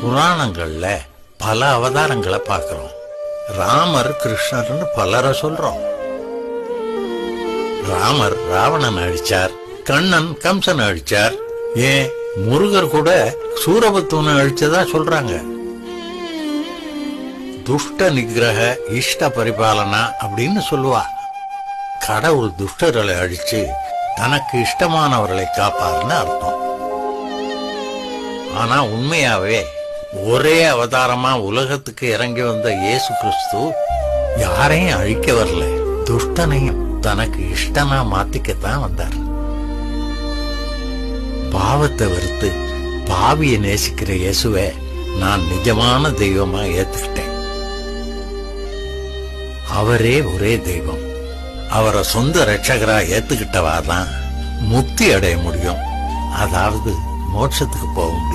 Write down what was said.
புராணங்கள்ல பல அவதாரங்களை பார்க்கிறோம். ராமர் கிருஷ்ணர்னு பலரை சொல்றோம். ராமர் ராவணன் அழிச்சார், கண்ணன் கம்சன் அழிச்சார், ஏன் முருகர் கூட சூரபத்மனை அழிச்சதா சொல்றாங்க. துஷ்ட நிகிரக இஷ்ட பரிபாலனா அப்படின்னு சொல்லுவா. கடவுள் துஷ்டர்களை அழிச்சு தனக்கு இஷ்டமானவர்களை காப்பாருன்னு அர்த்தம். ஆனா உண்மையாவே ஒரே அவதாரமா உலகத்துக்கு இறங்கி வந்த இயேசு கிறிஸ்து யாரையும் அழிக்க வரல, துஷ்டனையும் தனக்கு இஷ்டனா மாத்திக்கத்தான் வந்தார். பாவத்தை வெறுத்து பாவியை நேசிக்கிற இயேசுவை நான் நிஜமான தெய்வமா ஏத்துக்கிட்டேன். அவரே ஒரே தெய்வம். அவரை சொந்த ரட்சகரா ஏத்துக்கிட்டவாதான் முக்தி அடைய முடியும், அதாவது மோட்சத்துக்கு போக முடியும்.